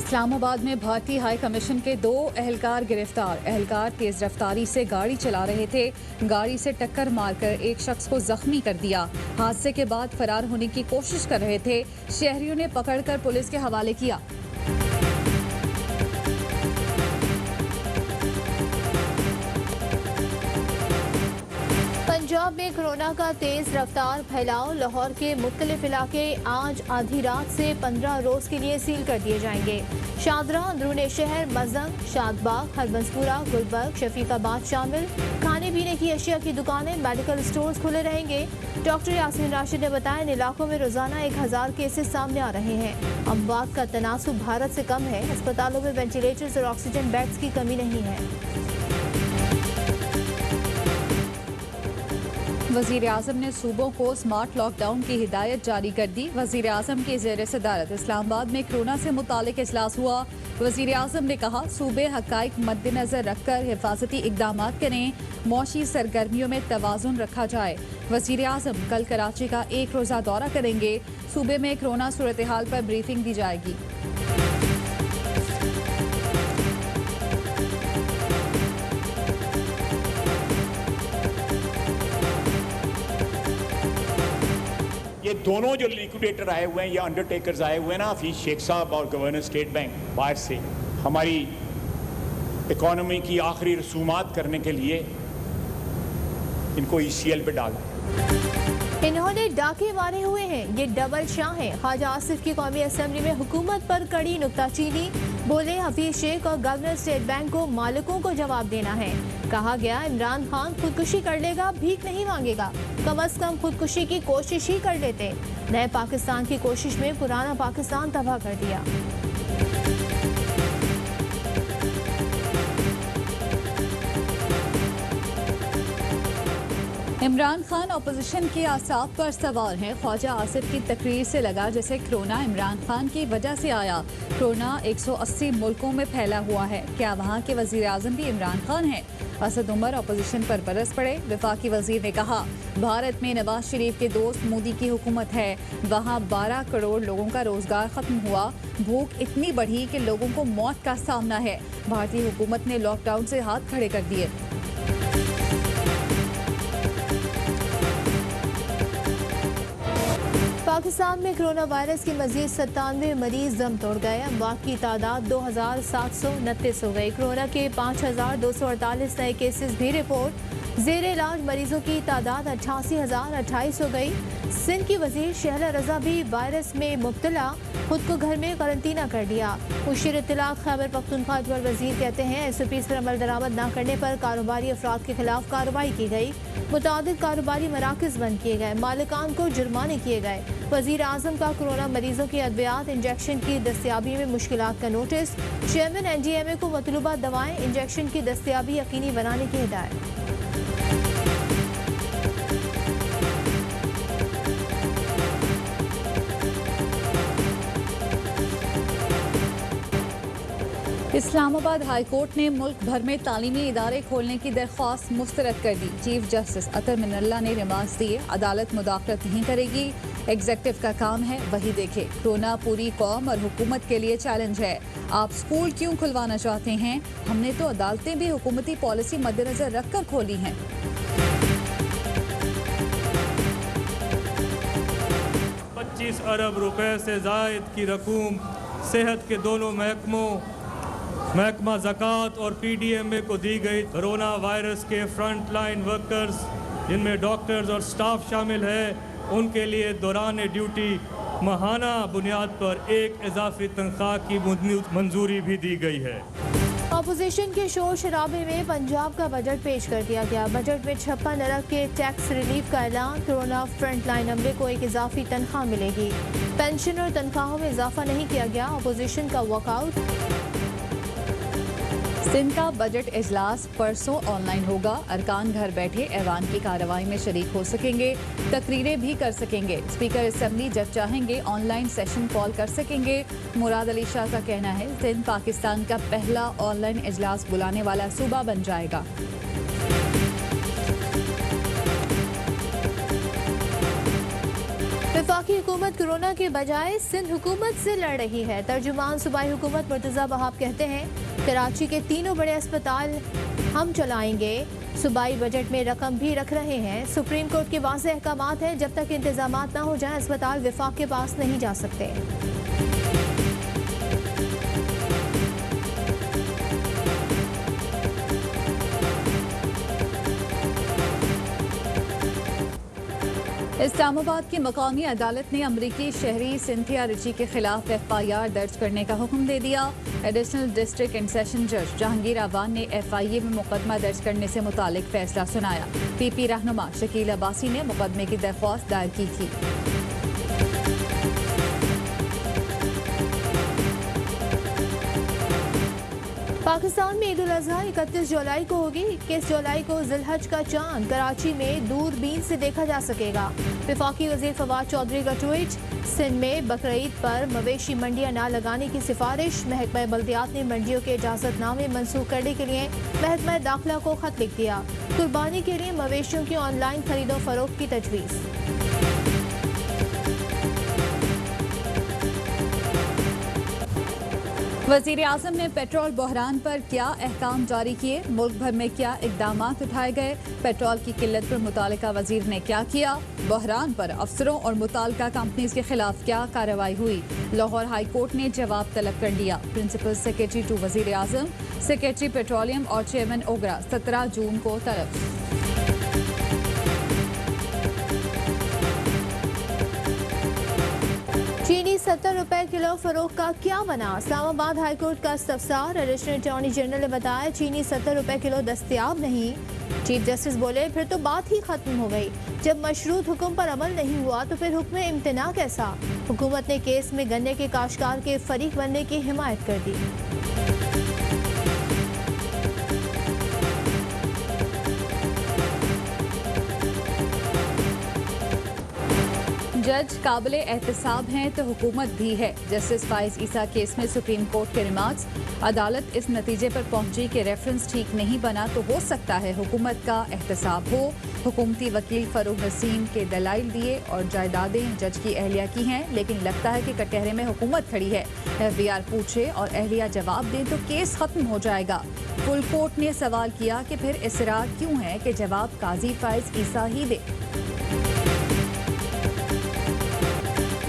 इस्लामाबाद में भारतीय high commission के 2 एहलकार गिरफ्तार। एहलकार तेज रफ्तारी से गाड़ी चला रहे थे। गाड़ी से टक्कर मारकर एक शख्स को जख्मी कर दिया। हादसे के बाद फरार होने की कोशिश कर रहे थे। शहरियों ने पकड़कर पुलिस के हवाले किया। पंजाब में कोरोना का तेज रफ्तार फैलाव। लाहौर के मुख्तलिफ इलाके आज आधी रात से 15 रोज के लिए सील कर दिए जाएंगे। शादरा, अंदरूनी शहर, मजंग, शादबाग, हरबंसपुरा, गुलबर्ग, शफीकाबाद शामिल। खाने पीने की अशिया की दुकानें, मेडिकल स्टोर्स खुले रहेंगे। डॉक्टर यासीन राशिद ने बताया, इन इलाकों में रोजाना 1000 केसेस सामने आ रहे हैं। अमवात का तनासुब भारत से कम है। अस्पतालों में वेंटिलेटर्स और ऑक्सीजन बेड्स की कमी नहीं है। वज़ीर आज़म ने सूबों को स्मार्ट लॉकडाउन की हिदायत जारी कर दी। वज़ीर आज़म की ज़ेर सदारत इस्लामाबाद में कोरोना से मुतालिक इजलास हुआ। वज़ीर आज़म ने कहा, सूबे हक़ाइक़ मद्देनज़र रखकर हिफाजती इक़दाम करें, मौशी सरगर्मियों में तवाज़ुन रखा जाए। वज़ीर आज़म कल कराची का 1 रोज़ा दौरा करेंगे। सूबे में कोरोना सूरत हाल पर ब्रीफिंग दी जाएगी। ये दोनों जो लिक्विडेटर आए हुए हैं या अंडरटेकर्स आए हुए हैं ना, हफीज शेख साहब और गवर्नर स्टेट बैंक बाहर से हमारी इकोनॉमी की आखिरी रसूमात करने के लिए इनको ECL पे डाला। इन्होंने डाके मारे हुए हैं, ये डबल शाह हैं। ख्वाजा आसिफ की कौमी असम्बली में हुकूमत पर कड़ी नुक्ताचीनी। बोले, हफीज शेख और गवर्नर स्टेट बैंक को मालिकों को जवाब देना है। कहा गया, इमरान खान खुदकुशी कर लेगा, भीख नहीं मांगेगा। कम अज कम खुदकुशी की कोशिश ही कर लेते। नए पाकिस्तान की कोशिश में पुराना पाकिस्तान तबाह कर दिया। इमरान खान अपोजिशन के आसाब पर सवार हैं। ख्वाजा आसिफ की तकरीर से लगा जैसे कोरोना इमरान खान की वजह से आया। कोरोना 180 मुल्कों में फैला हुआ है। क्या वहाँ के वजीर आजम भी इमरान खान हैं? असद उमर अपोजिशन पर बरस पड़े। वफाकी वजीर ने कहा, भारत में नवाज शरीफ के दोस्त मोदी की हुकूमत है। वहाँ 12 करोड़ लोगों का रोजगार खत्म हुआ। भूख इतनी बढ़ी कि लोगों को मौत का सामना है। भारतीय हुकूमत ने लॉकडाउन से हाथ खड़े कर दिए। पाकिस्तान में कोरोना वायरस के मजीद 97 मरीज दम तोड़ गए। अमवात की तादाद 2729 हो गई। कोरोना के 5248 नए केसेस भी रिपोर्ट। जेर इलाज मरीजों की तादाद 88,028 हो गई। सिंध की वजीर शहला रजा भी वायरस में मुब्तला, खुद को घर में करंतना कर दिया। मुशीर इत्तलात खैबर पख्तूनख्वा अकबर वजीर कहते हैं, SOPs पर अमल दरामद न करने पर कारोबारी अफराद के खिलाफ कार्रवाई की गई। मुतादिद कारोबारी मराकज बंद किए गए। मालिकान को जुर्माने किए गए। वजीर आजम का कोरोना मरीजों की अद्वियात इंजेक्शन की दस्तियाबी में मुश्किलात का नोटिस। चेयरमैन NDMA को मतलूबा दवाएं इंजेक्शन की दस्तियाबी यकीनी बनाने की हिदायत। इस्लामाबाद हाई कोर्ट ने मुल्क भर में तालीमी इदारे खोलने की दरख्वास्त मुस्तरद कर दी। चीफ जस्टिस अतर मिनल्ला ने रिमार्क्स दिए, अदालत मुदाखलत नहीं करेगी, एग्जेक्टिव का काम है वही देखे। कोरोना पूरी कौम और हुकूमत के लिए चैलेंज है। आप स्कूल क्यों खुलवाना चाहते हैं? हमने तो अदालतें भी हुकूमती पॉलिसी मद्देनजर रखकर खोली हैं। 25 अरब रुपए से जायद की रकूम सेहत के दोनों महकमा ज़कात और PDMA को दी गई। कोरोना वायरस के फ्रंट लाइन वर्कर्स, जिनमें डॉक्टर्स और स्टाफ शामिल है, उनके लिए दौरान ड्यूटी माहाना बुनियाद पर एक इजाफी तनख्वाह की मंजूरी भी दी गई है। अपोजिशन के शोर शराबे में पंजाब का बजट पेश कर दिया गया। बजट में 56 अरब के टैक्स रिलीफ का ऐलान। कोरोना फ्रंट लाइन अमले को एक इजाफी तनख्वाह मिलेगी। पेंशन और तनख्वाहों में इजाफा नहीं किया गया। अपोजिशन का वॉकआउट। सिंध का बजट इजलास परसों ऑनलाइन होगा। अरकान घर बैठे ऐवान की कार्रवाई में शरीक हो सकेंगे, तकरीरें भी कर सकेंगे। स्पीकर असेंबली जब चाहेंगे ऑनलाइन सेशन कॉल कर सकेंगे। मुराद अली शाह का कहना है, सिंध पाकिस्तान का पहला ऑनलाइन इजलास बुलाने वाला सूबा बन जाएगा। वफाकी हुकूमत कोरोना के बजाय सिंध हुकूमत से लड़ रही है। तर्जुमान सूबाई हुकूमत मुर्तज़ा वहाब कहते हैं कराची के तीनों बड़े अस्पताल हम चलाएंगे, सूबाई बजट में रकम भी रख रहे हैं। सुप्रीम कोर्ट के वाज़ेह अहकामात हैं, जब तक इंतजाम ना हो जाए अस्पताल वफाक के पास नहीं जा सकते। इस्लामाबाद की मकामी अदालत ने अमरीकी शहरी सिंथिया रिची के खिलाफ FIR दर्ज करने का हुक्म दे दिया। एडिशनल डिस्ट्रिक्ट एंड सेशन जज जहांगीर आवान ने FIA में मुकदमा दर्ज करने से मुतालिक फैसला सुनाया। PP रहनुमा शकील अब्बासी ने मुकदमे की दरख्वास्त दायर की थी। पाकिस्तान में ईद उल अजहा 31 जुलाई को होगी। 21 जुलाई को जिलहज का चांद कराची में दूरबीन से देखा जा सकेगा। वफाकी वज़ीर फवाद चौधरी का ट्वीट। सिंध में बकरीद पर मवेशी मंडियां ना लगाने की सिफारिश। महकमा बल्दियात ने मंडियों के इजाज़तनामे मनसूख करने के लिए महकमा दाखिला को खत लिख दिया। कुर्बानी के लिए मवेशियों की ऑनलाइन खरीदो फरोख्त की तजवीज़। वज़ीर आज़म ने पेट्रोल बहरान पर क्या अहकाम जारी किए, मुल्क भर में क्या इकदाम उठाए गए, पेट्रोल की किल्लत पर मुतालिका वज़ीर ने क्या किया, बहरान पर अफसरों और मुतालिका कंपनीज के खिलाफ क्या कार्रवाई हुई। लाहौर हाई कोर्ट ने जवाब तलब कर लिया। प्रिंसिपल सेक्रेटरी टू वज़ीर आज़म, सेक्रेटरी पेट्रोलियम और चेयरमैन ओगरा 17 जून को तलब। चीनी 70 रुपए किलो फरोख्त का क्या बना, इस्लामाबाद हाई कोर्ट का इस्तफसार। एडिशनल अटॉर्नी जनरल ने बताया चीनी 70 रुपए किलो दस्तयाब नहीं। चीफ जस्टिस बोले फिर तो बात ही खत्म हो गई। जब मशरूत हुक्म पर अमल नहीं हुआ तो फिर हुक्म इम्तना कैसा। हुकूमत ने केस में गन्ने के काश्तकार के फरीक बनने की हिमायत कर दी। जज काबिल एहतसाब हैं तो हुकूमत भी है। जस्टिस फाइज ईसा केस में सुप्रीम कोर्ट के रिमार्क्स। अदालत इस नतीजे पर पहुंची कि रेफरेंस ठीक नहीं बना तो हो सकता है हुकूमत का एहतसाब हो। हुकूमती वकील फरूख नसीम के दलाइल दिए और जायदादें जज की अहलिया की हैं, लेकिन लगता है कि कटहरे में हुकूमत खड़ी है। FBR पूछे और अहलिया जवाब दें तो केस खत्म हो जाएगा। फुल कोर्ट ने सवाल किया कि फिर इसरार क्यों है कि जवाब काजी फाइज ईसा ही दे।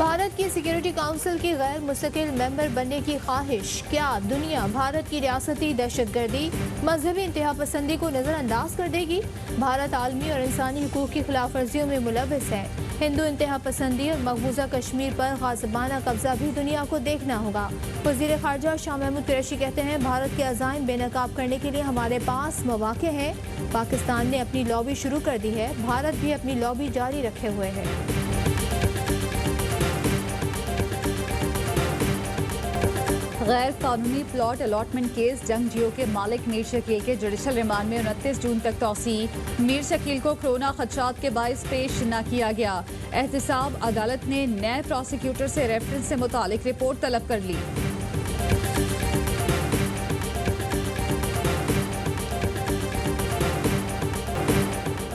भारत की सिक्योरिटी काउंसिल की गैर मुस्तकिल मेंबर बनने की ख्वाहिश। क्या दुनिया भारत की रियासती दहशतगर्दी, मजहबी इंतहा पसंदी को नज़रअंदाज कर देगी। भारत आलमी और इंसानी हुकूक की खिलाफ वर्जियों में मुलविस है। हिंदू इंतहा पसंदी और मकबूजा कश्मीर पर गाज़िबाना कब्जा भी दुनिया को देखना होगा। वज़ीर ख़ारजा शाह महमूद कुरैशी कहते हैं भारत के अज़ाइम बेनकाब करने के लिए हमारे पास मौक़े हैं। पाकिस्तान ने अपनी लॉबी शुरू कर दी है, भारत भी अपनी लॉबी जारी रखे हुए है। गैर कानूनी प्लॉट अलॉटमेंट केस जंग जियो के मालिक मीर शकील के जुडिशल रिमांड में 29 जून तक तौसी। मीर शकील को कोरोना खदशात के बाइस पेश न किया गया। एहतसाब अदालत ने नए प्रोसिक्यूटर से रेफरेंस से मुतालिक रिपोर्ट तलब कर ली।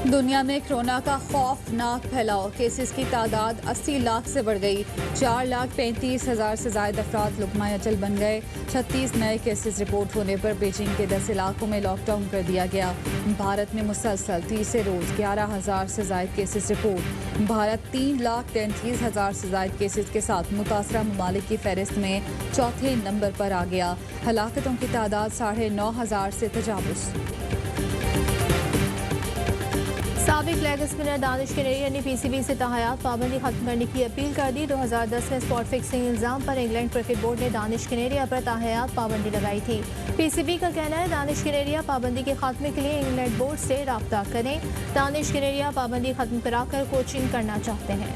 दुनिया में कोरोना का खौफनाक फैलाव, केसेस की तादाद 80 लाख से बढ़ गई। 4,35,000 से ज्यादा अफराद लुकमा अजल बन गए। 36 नए केसेस रिपोर्ट होने पर बीजिंग के 10 इलाकों में लॉकडाउन कर दिया गया। भारत में मुसलसल तीसरे रोज 11,000 से ज्यादा केसेस रिपोर्ट। भारत 3,33,000 से ज्यादा केसेस के साथ मुतासरा ममालिक की फहरिस्त में चौथे नंबर पर आ गया। हलाकतों की तादाद 9,500 से तजावुज़। साबिक लेग स्पिनर दानिश कनेरिया ने PCB से ताहयात पाबंदी खत्म करने की अपील कर दी। 2010 में स्पॉट फिक्सिंग इल्जाम पर इंग्लैंड क्रिकेट बोर्ड ने दानिश कनेरिया पर ताहयात पाबंदी लगाई थी। PCB का कहना है दानिश कनेरिया पाबंदी के खात्मे के लिए इंग्लैंड बोर्ड से राब्ता करें। दानिश कनेरिया पाबंदी खत्म कराकर कोचिंग करना चाहते हैं।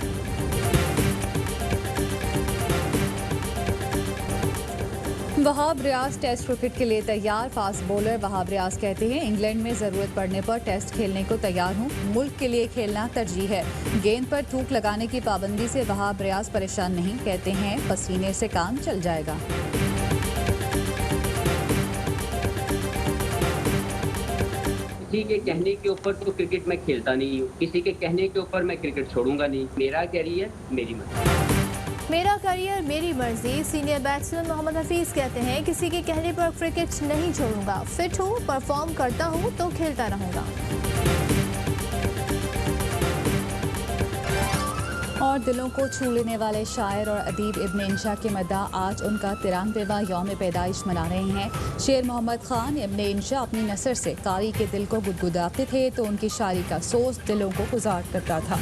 वहाब रियाज टेस्ट क्रिकेट के लिए तैयार। फास्ट बॉलर वहाब रियाज कहते हैं इंग्लैंड में जरूरत पड़ने पर टेस्ट खेलने को तैयार हूं। मुल्क के लिए खेलना तरजीह है। गेंद पर थूक लगाने की पाबंदी से वहाब रियाज परेशान नहीं, कहते हैं पसीने से काम चल जाएगा। किसी के कहने के ऊपर तो क्रिकेट मैं खेलता नहीं हूँ, किसी के कहने के ऊपर मैं क्रिकेट छोड़ूंगा नहीं। मेरा कैरियर मेरी मर्जी। मेरा करियर मेरी मर्जी। सीनियर बैट्समैन मोहम्मद हफीज कहते हैं, किसी के कहने पर क्रिकेट नहीं छोड़ूंगा। फिट हूँ, परफॉर्म करता हूँ तो खेलता रहूंगा। और दिलों को छू लेने वाले शायर और अदीब इब्न इंशा के मद्दा आज उनका 93वां यौम पैदाइश मना रहे हैं। शेर मोहम्मद खान इब्न इंशा अपनी नसर से कारी के दिल को गुदगुदाते थे तो उनकी शायरी का सोच दिलों को गुजार करता था।